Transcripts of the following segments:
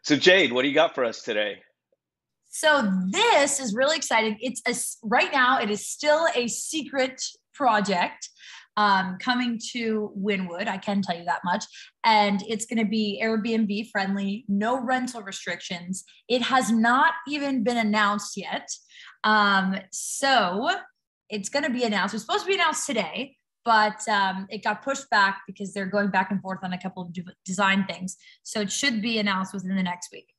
So Jade, what do you got for us today? So this is really exciting. Right now it is still a secret project coming to Wynwood. I can tell you that much, and it's going to be Airbnb friendly, no rental restrictions. It has not even been announced yet, so it's going to be announced. It's supposed to be announced today, but it got pushed back because they're going back and forth on a couple of design things. So it should be announced within the next week.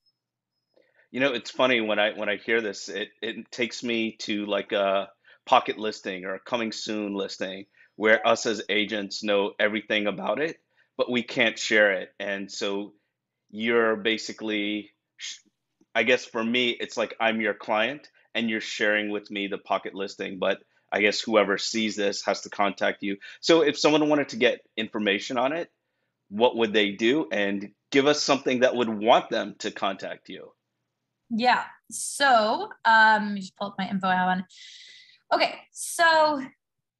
You know, it's funny when I hear this, it takes me to like a pocket listing or a coming soon listing where us as agents know everything about it, but we can't share it. And so you're basically, I guess for me, it's like I'm your client and you're sharing with me the pocket listing, but I guess whoever sees this has to contact you. So if someone wanted to get information on it, what would they do? And give us something that would want them to contact you. Yeah. So, let me just pull up my info I have on. Okay. So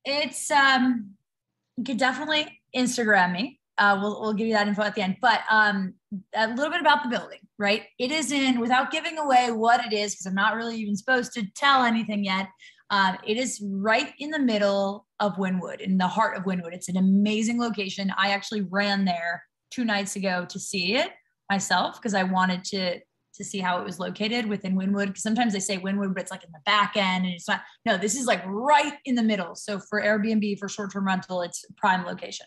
it's you could definitely Instagram me. We'll give you that info at the end. But a little bit about the building, right? It is in without giving away what it is, because I'm not really even supposed to tell anything yet. It is right in the middle of Wynwood, in the heart of Wynwood. It's an amazing location. I actually ran there 2 nights ago to see it myself because I wanted to see how it was located within Wynwood. Because sometimes they say Wynwood, but it's like in the back end, and it's not. No, this is like right in the middle. So for Airbnb, for short-term rental, it's prime location.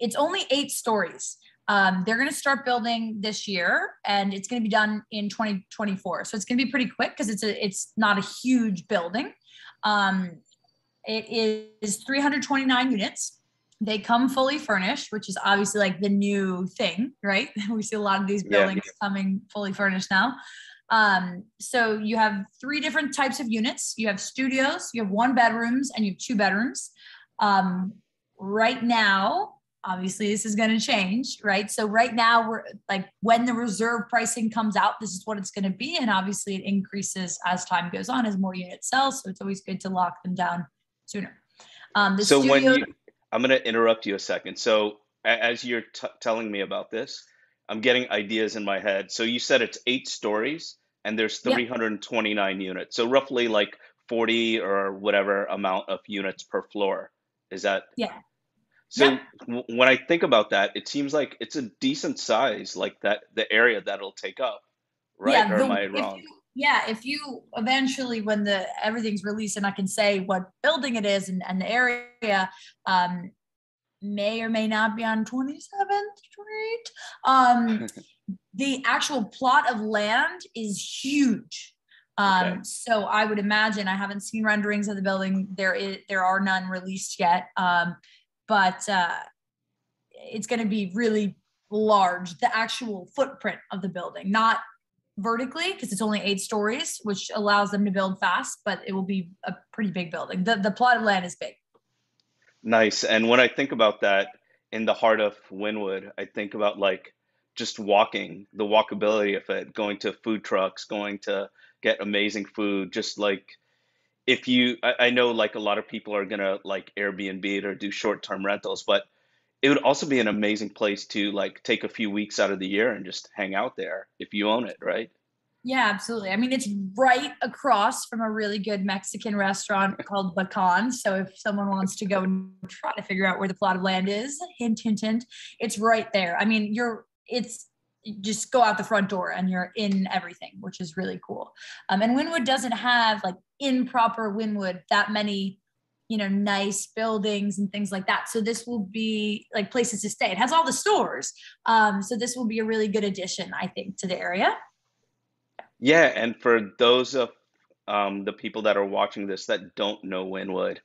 It's only 8 stories. They're going to start building this year, and it's going to be done in 2024. So it's going to be pretty quick because it's not a huge building. Um, it is 329 units. They come fully furnished, which is obviously like the new thing, right? We see a lot of these Yeah. buildings coming fully furnished now. So you have 3 different types of units. You have studios, you have 1 bedrooms, and you have 2 bedrooms. Um, right now, obviously this is going to change, right? So right now we're like when the reserve pricing comes out, this is what it's going to be. And obviously it increases as time goes on, as more units sell. So it's always good to lock them down sooner. The So when studio, you, I'm going to interrupt you a second. So as you're t telling me about this, I'm getting ideas in my head. So you said it's 8 stories and there's yep, 329 units. So roughly like 40 or whatever amount of units per floor. Is that yeah, yep, so? When I think about that, it seems like it's a decent size, like that the area that'll take up, right? yeah. Or am The I if wrong? you yeah, if you eventually when the everything's released and I can say what building it is and the area, um, may or may not be on 27th Street. The actual plot of land is huge. Okay. So I would imagine I haven't seen renderings of the building. There are none released yet, but it's going to be really large. The actual footprint of the building, not vertically, because it's only 8 stories, which allows them to build fast. But it will be a pretty big building. The plot of land is big. Nice. And when I think about that in the heart of Wynwood, I think about like just walking, the walkability of it, going to food trucks, going to get amazing food. Just like if you, I know like a lot of people are gonna like Airbnb it or do short-term rentals, but it would also be an amazing place to like take a few weeks out of the year and just hang out there if you own it, right? Yeah, absolutely. I mean, it's right across from a really good Mexican restaurant called Bacan. So if someone wants to go and try to figure out where the plot of land is, hint, hint, hint, it's right there. I mean, it's you just go out the front door and you're in everything, which is really cool. And Wynwood doesn't have like in proper Wynwood that many, nice buildings and things like that. So this will be like places to stay. It has all the stores. So this will be a really good addition, I think, to the area. Yeah, and for those of the people that are watching this that don't know Wynwood,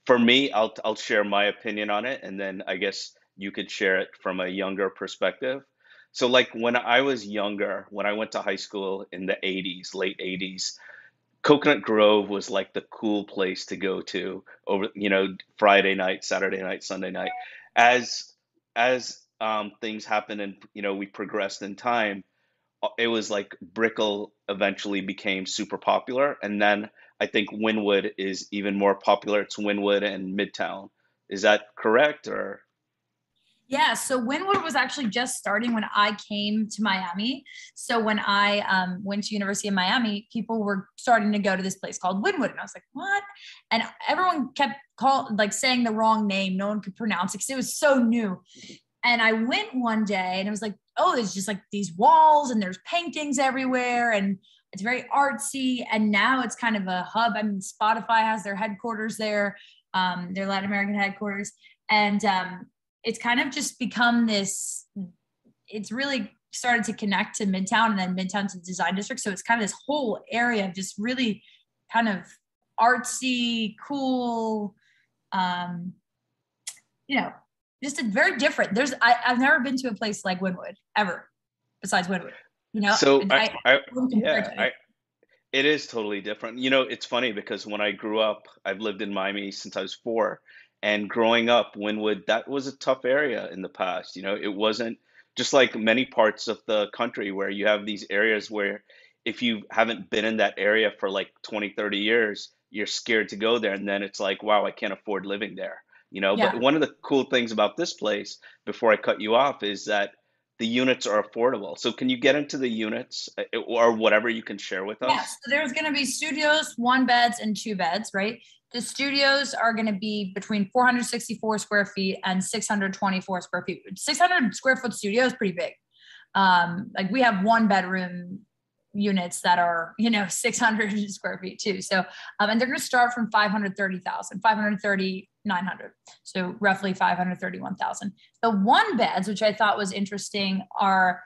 for me, I'll share my opinion on it, and then I guess you could share it from a younger perspective. So, like when I was younger, when I went to high school in the 80s, late 80s, Coconut Grove was like the cool place to go to over, Friday night, Saturday night, Sunday night. As things happened and we progressed in time, it was like Brickell eventually became super popular, and then I think Wynwood is even more popular. It's Wynwood and Midtown. Is that correct or? Yeah, so Wynwood was actually just starting when I came to Miami. So when I went to University of Miami, people were starting to go to this place called Wynwood, and I was like, "What?" And everyone kept saying the wrong name. No one could pronounce it because it was so new. And I went one day, and it was like, "Oh, there's just like these walls, and there's paintings everywhere, and it's very artsy." And now it's kind of a hub. I mean, Spotify has their headquarters there, their Latin American headquarters, and it's kind of just become this, it's really started to connect to Midtown and then Midtown to the design district. So it's kind of this whole area of just really kind of artsy, cool, um, you know, just a very different. I've never been to a place like Wynwood ever besides Wynwood, you know, So I wouldn't compare it yeah, to anything. it is totally different. You know, it's funny because when I grew up, I've lived in Miami since I was 4, and growing up, Wynwood, that was a tough area in the past. You know, it wasn't just like many parts of the country where you have these areas where if you haven't been in that area for like 20, 30 years, you're scared to go there, and then it's like, wow, I can't afford living there. You know, but Yeah. one of the cool things about this place, before I cut you off, is that the units are affordable. So can you get into the units or whatever you can share with Yeah, us? so there's going to be studios, 1 beds and 2 beds, right? The studios are going to be between 464 square feet and 624 square feet. 600 square foot studio is pretty big. Like we have 1 bedroom units that are, 600 square feet too. So, and they're going to start from 530,000, 53900. So roughly 531,000. The 1 beds, which I thought was interesting, are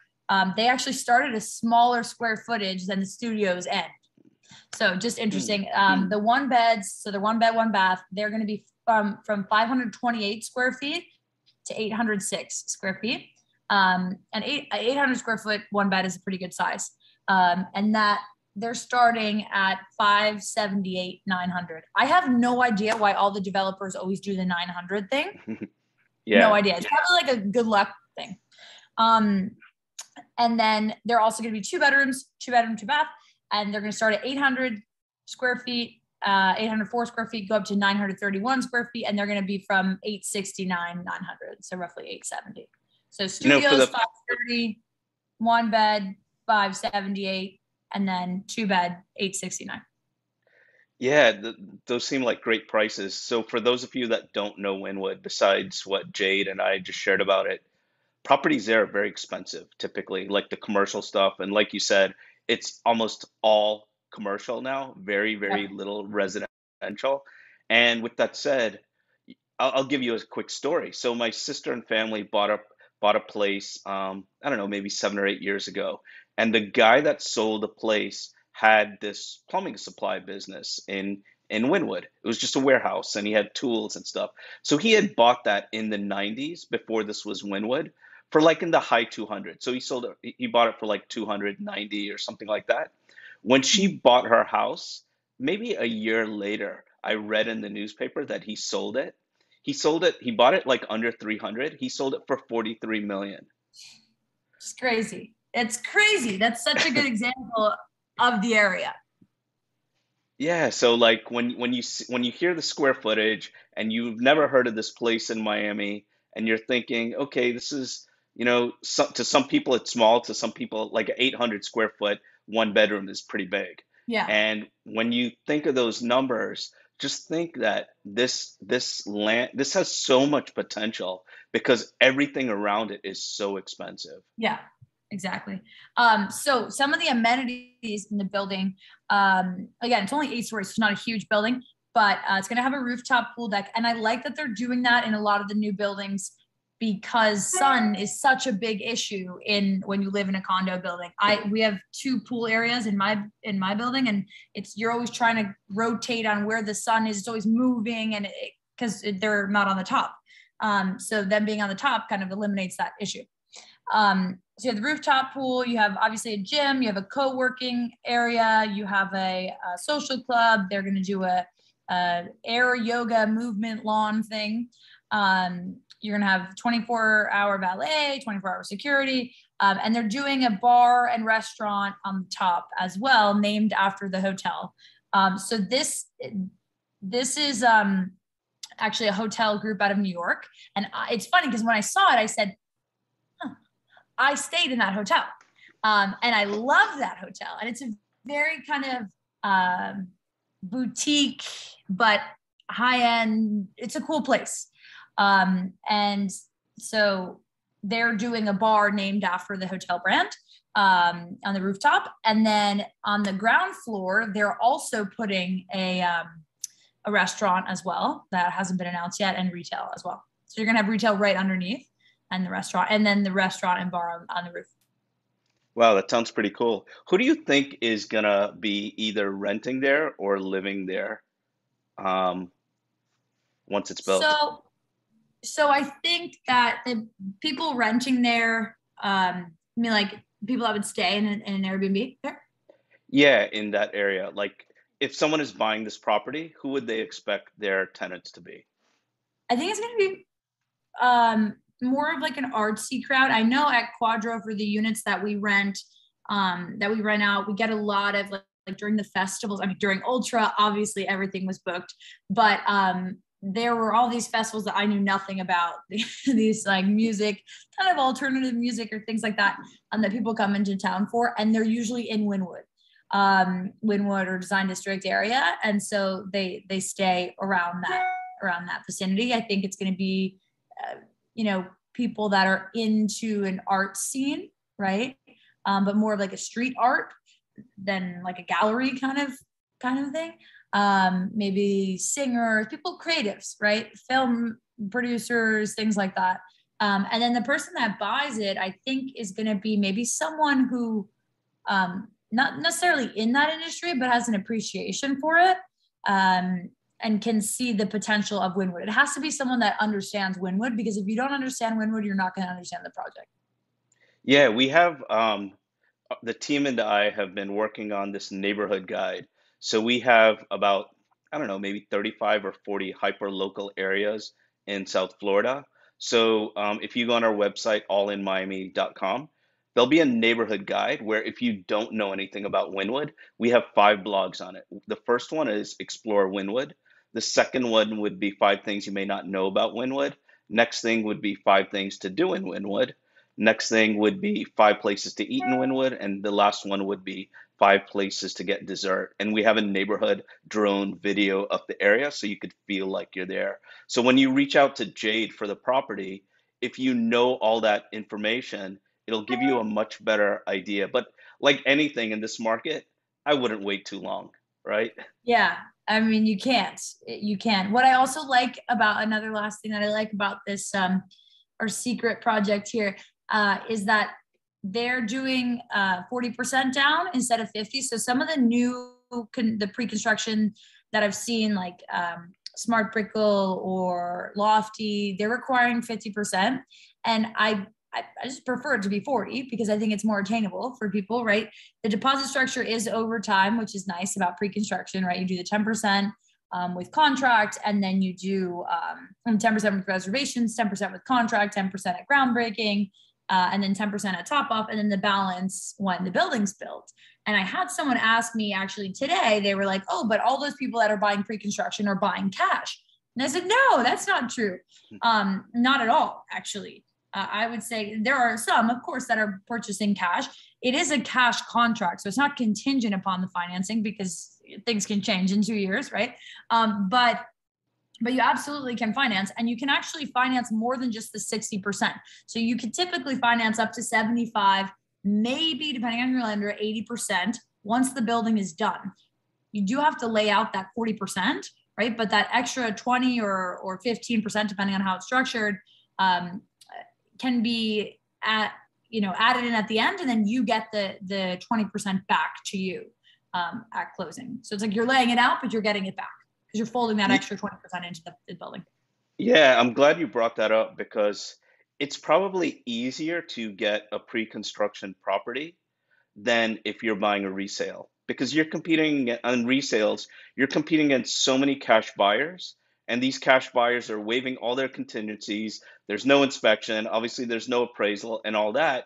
they actually started a smaller square footage than the studio's end. So just Hmm. interesting. The 1 beds, so they're 1 bed, 1 bath, they're going to be from 528 square feet to 806 square feet. And 800 square foot 1 bed is a pretty good size. And that they're starting at 578, 900. I have no idea why all the developers always do the 900 thing. No Yeah. idea. It's probably like a good luck thing. Um, and then they're also going to be 2 bedrooms, 2 bedroom, 2 bath, and they're going to start at 800 square feet, 804 square feet, go up to 931 square feet, and they're going to be from 869, 900, so roughly 870. So You know, for studios the 530, 1 bed 578, and then 2 bed 869. yeah, those seem like great prices. So for those of you that don't know Wynwood, besides what Jade and I just shared about it, properties there are very expensive, typically, like the commercial stuff. And like you said, it's almost all commercial now, very, very Yep. little residential. And with that said, I'll give you a quick story. So my sister and family bought a place, I don't know, maybe 7 or 8 years ago, and the guy that sold the place had this plumbing supply business in Wynwood. It was just a warehouse, and he had tools and stuff. So he had bought that in the 90s before this was Wynwood for like in the high 200s. So he bought it for like 290 or something like that. When she bought her house, maybe a year later, I read in the newspaper that he sold it. He bought it like under 300. He sold it for 43 million. It's crazy. It's crazy. That's such a good example of the area. Yeah, so like when you hear the square footage and you've never heard of this place in Miami and you're thinking, okay, this is, to some people it's small, to some people like an 800 square foot 1 bedroom is pretty big. Yeah. And when you think of those numbers, just think that this has so much potential because everything around it is so expensive. Yeah, exactly. So some of the amenities in the building, again, it's only 8 stories, so it's not a huge building, but it's going to have a rooftop pool deck. And I like that they're doing that in a lot of the new buildings because sun is such a big issue in when you live in a condo building. We have 2 pool areas in my building, and you're always trying to rotate on where the sun is. It's always moving, and because they're not on the top. So them being on the top kind of eliminates that issue. So you have the rooftop pool, you have obviously a gym, you have a co-working area, you have a social club. They're going to do a air yoga movement lawn thing. You're going to have 24-hour valet, 24-hour security, and they're doing a bar and restaurant on the top as well, named after the hotel. So this is actually a hotel group out of New York. And it's funny because when I saw it, I said, huh, I stayed in that hotel. And I love that hotel. And it's a very kind of boutique, but high end. It's a cool place. And so they're doing a bar named after the hotel brand on the rooftop. And then on the ground floor, they're also putting a restaurant as well that hasn't been announced yet, and retail as well. So you're going to have retail right underneath and the restaurant, and then the restaurant and bar on the roof. Wow, that sounds pretty cool. Who do you think is gonna be either renting there or living there um, once it's built? So, so I think that the people renting there, I mean, like people that would stay in an Airbnb there. Yeah, in that area. Like, if someone is buying this property, who would they expect their tenants to be? I think it's going to be more of like an artsy crowd. I know at Quadro for the units that we rent out, we get a lot of like during the festivals. I mean, during Ultra, obviously everything was booked, but there were all these festivals that I knew nothing about. These like music, kind of alternative music or things like that, that people come into town for, and they're usually in Wynwood or Design District area, and so they stay around that vicinity. I think it's going to be, people that are into an art scene, right? But more of like a street art than like a gallery kind of thing. Maybe singers, people creatives, right? Film producers, things like that. And then the person that buys it, I think, is going to be maybe someone who, not necessarily in that industry, but has an appreciation for it, and can see the potential of Wynwood. It has to be someone that understands Wynwood, because if you don't understand Wynwood, you're not going to understand the project. Yeah, we have the team and I have been working on this neighborhood guide. So we have about, I don't know, maybe 35 or 40 hyper local areas in South Florida. So if you go on our website, allinmiami.com, there'll be a neighborhood guide where if you don't know anything about Wynwood, we have 5 blogs on it. The first one is Explore Wynwood. The second one would be 5 things you may not know about Wynwood. Next thing would be 5 things to do in Wynwood. Next thing would be 5 places to eat in Wynwood, and the last one would be 5 places to get dessert. And we have a neighborhood drone video of the area so you could feel like you're there. So when you reach out to Jade for the property, if you know all that information, it'll give you a much better idea. But like anything in this market, I wouldn't wait too long, right? Yeah, I mean, you can't. You can. What I also like about, another last thing that I like about this our secret project here, is that they're doing 40% down instead of 50. So some of the the pre-construction that I've seen, like Smart Brickle or Lofty, they're requiring 50. And I just prefer it to be 40 because I think it's more attainable for people, right? The deposit structure is over time, which is nice about pre-construction, right? You do the 10% with contract, and then you do 10% with reservations, 10% with contract, 10% at groundbreaking, and then 10% at top off, and then the balance when the building's built. And I had someone ask me actually today, they were like, oh, but all those people that are buying pre-construction are buying cash. And I said, no, that's not true. Not at all, actually. I would say there are some, of course, that are purchasing cash. It is a cash contract, so it's not contingent upon the financing because things can change in 2 years, right? But you absolutely can finance, and you can actually finance more than just the 60%. So you could typically finance up to 75, maybe depending on your lender, 80% once the building is done. You do have to lay out that 40%, right? But that extra 20 or 15%, depending on how it's structured, can be added in at the end, and then you get the 20% back to you at closing. So it's like you're laying it out, but you're getting it back because you're folding that extra 20% into the building. Yeah, I'm glad you brought that up because it's probably easier to get a pre-construction property than if you're buying a resale because you're competing on resales, you're competing against so many cash buyers, and these cash buyers are waiving all their contingencies. There's no inspection, obviously, there's no appraisal and all that.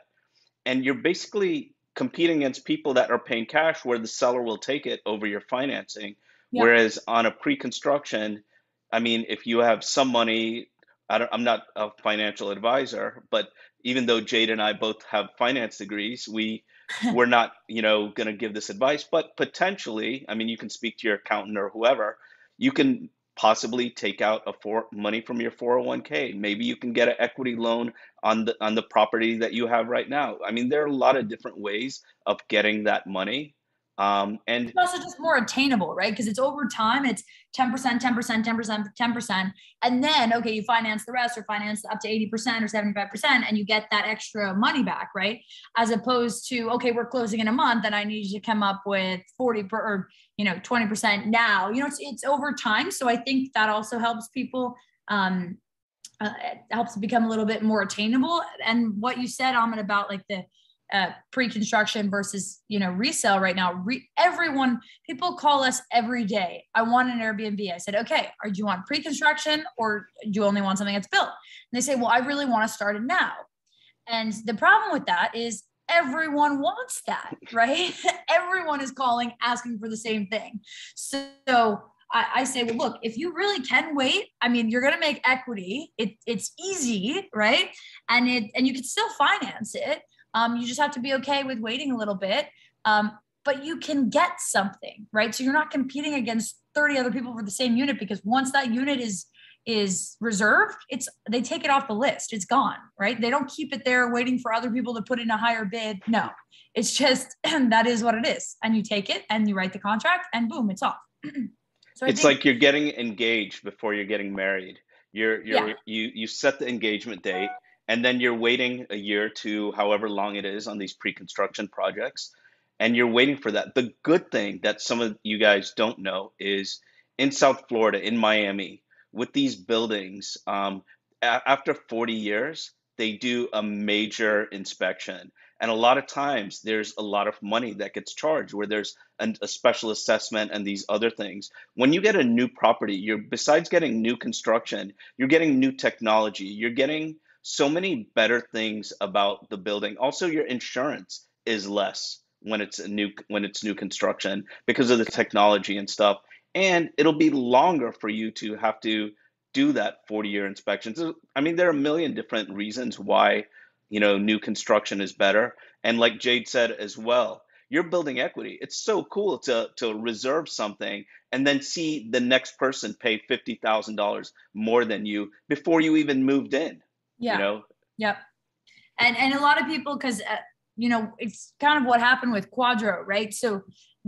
And you're basically competing against people that are paying cash where the seller will take it over your financing. Yep. Whereas on a pre construction, I mean, if you have some money, I'm not a financial advisor, but even though Jade and I both have finance degrees, we're not, going to give this advice. But potentially, I mean, you can speak to your accountant or whoever. You can possibly take out money from your 401k. Maybe you can get an equity loan on the property that you have right now. I mean, there are a lot of different ways of getting that money. And It's also just more attainable, right? Because it's over time, it's 10%, 10%, 10%, 10%. And then, okay, you finance the rest or finance up to 80% or 75%, and you get that extra money back, right? As opposed to, okay, we're closing in a month and I need you to come up with 20% now. It's over time. So I think that also helps people. It helps it become a little bit more attainable. And what you said, Amit, about like the pre-construction versus resale right now, everyone, people call us every day, I want an Airbnb. I said, okay, do you want pre-construction or do you only want something that's built? And they say, well, I really want to start it now. And the problem with that is everyone wants that, right? Everyone is calling asking for the same thing. So I say, well, look, if you really can wait, I mean, you're going to make equity. It's easy, right? And you can still finance it. You just have to be okay with waiting a little bit. But you can get something, right? So you're not competing against 30 other people for the same unit, because once that unit is reserved, they take it off the list. It's gone, right? They don't keep it there waiting for other people to put in a higher bid. No, it's just that is what it is. And you take it and you write the contract and boom, it's off. So I it's think, like you're getting engaged before you're getting married. yeah, You set the engagement date, and then you're waiting a year to however long it is on these pre-construction projects, and you're waiting for that. The good thing that some of you guys don't know is in South Florida, in Miami, with these buildings, after 40 years, they do a major inspection. And a lot of times there's a lot of money that gets charged where there's a special assessment and these other things. When you get a new property, you're besides getting new construction, you're getting new technology, you're getting so many better things about the building. Also, your insurance is less when it's new construction because of the technology and stuff. And it'll be longer for you to have to do that 40-year inspection. So, I mean, there are a million different reasons why, new construction is better. And like Jade said as well, you're building equity. It's so cool to reserve something and then see the next person pay $50,000 more than you before you even moved in, you yeah, know? yep. And a lot of people, because it's kind of what happened with Quadro, right? So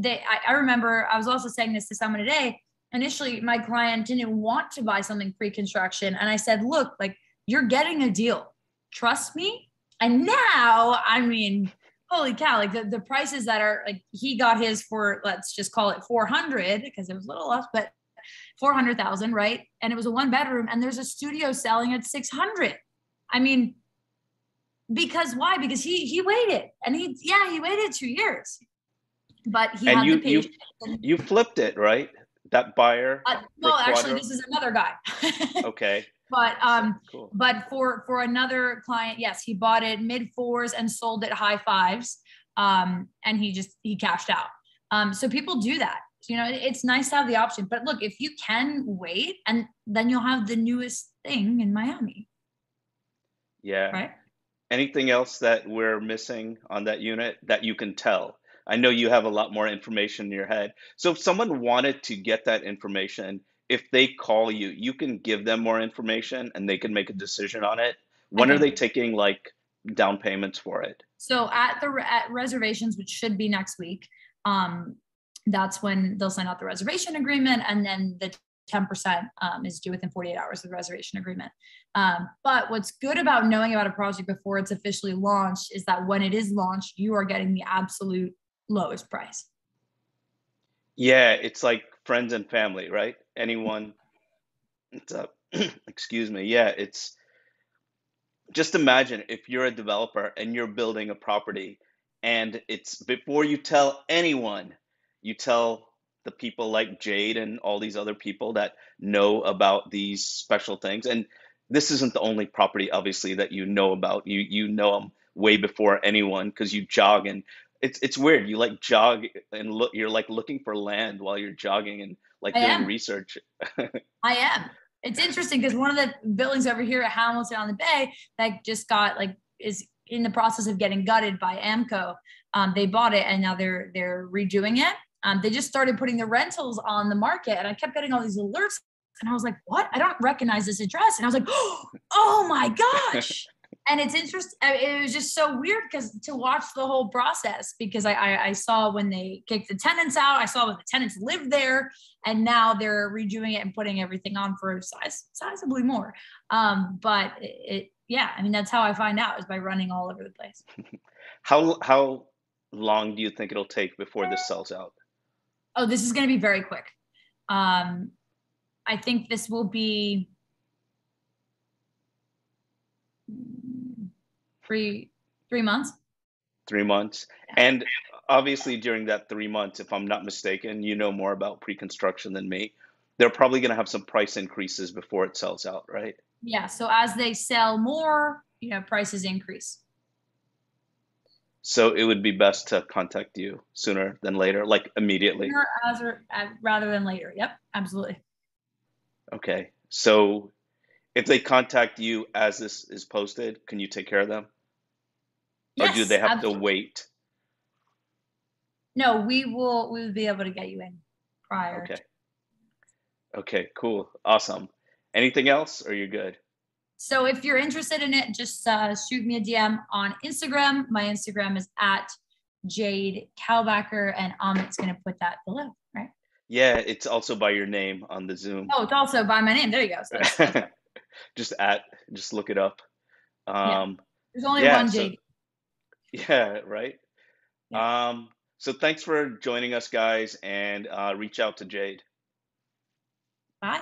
I remember I was also saying this to someone today. Initially, my client didn't want to buy something pre-construction, and I said, look, like, you're getting a deal, trust me. And now, I mean, holy cow, like the prices that are, like, he got his for, let's just call it 400, because it was a little less, but 400,000, right? And it was a 1 bedroom, and there's a studio selling at 600. I mean, because why? Because he waited, and he waited 2 years, but he And had the you you patience. you flipped it, right? That buyer for No, actually, Quadro. this is another guy. Okay. but So um, cool. but for another client, yes, he bought it mid fours and sold it high fives. And he cashed out. So people do that. It's nice to have the option. But look, if you can wait, and then you'll have the newest thing in Miami, Yeah. right? Anything else that we're missing on that unit that you can tell? I know you have a lot more information in your head. So if someone wanted to get that information, if they call you, you can give them more information and they can make a decision on it. I When are they can. taking like down payments for it? So at reservations, which should be next week, um, that's when they'll send out the reservation agreement, and then the 10% is due within 48 hours of the reservation agreement. But what's good about knowing about a project before it's officially launched is that when it is launched, you are getting the absolute lowest price. Yeah, it's like friends and family, right? Anyone, it's a, excuse me. Yeah, it's just imagine if you're a developer and you're building a property and it's before you tell anyone, you tell the people like Jade and all these other people that know about these special things. And this isn't the only property, obviously, that you know about. You know them way before anyone because you jog and it's weird. You like jog and look. You're like looking for land while you're jogging and like I doing am. research. I am. It's interesting because one of the buildings over here at Hamilton on the Bay that just got like is in the process of getting gutted by Amco. They bought it and now they're redoing it. They just started putting the rentals on the market, and I kept getting all these alerts, and I was like, "What? I don't recognize this address." And I was like, "Oh my gosh!" And it's interesting. It was just so weird because to watch the whole process, because I saw when they kicked the tenants out, I saw when the tenants lived there, and now they're redoing it and putting everything on for sizably more. But yeah, I mean, that's how I find out, is by running all over the place. How long do you think it'll take before this sells out? Oh, this is going to be very quick. Um, I think this will be three months. 3 months. Yeah. And obviously, during that 3 months, if I'm not mistaken, you know more about pre-construction than me. They're probably going to have some price increases before it sells out, right? Yeah. So as they sell more, prices increase. So it would be best to contact you sooner than later, like immediately. Sooner rather than later. Yep, absolutely. Okay. So if they contact you as this is posted, can you take care of them? Or do they Yes, have to absolutely. wait? No, we will be able to get you in prior to. Okay. Okay, cool. Awesome. Anything else or you're good? So if you're interested in it, just shoot me a DM on Instagram. My Instagram is at Jade Kalbacher, and Amit's going to put that below, right? Yeah, it's also by your name on the Zoom. Oh, it's also by my name. There you go. So that's right. Just at, just look it up. Yeah. Um, There's only yeah, one so Jade. yeah, right. Yeah. So thanks for joining us, guys, and reach out to Jade. Bye.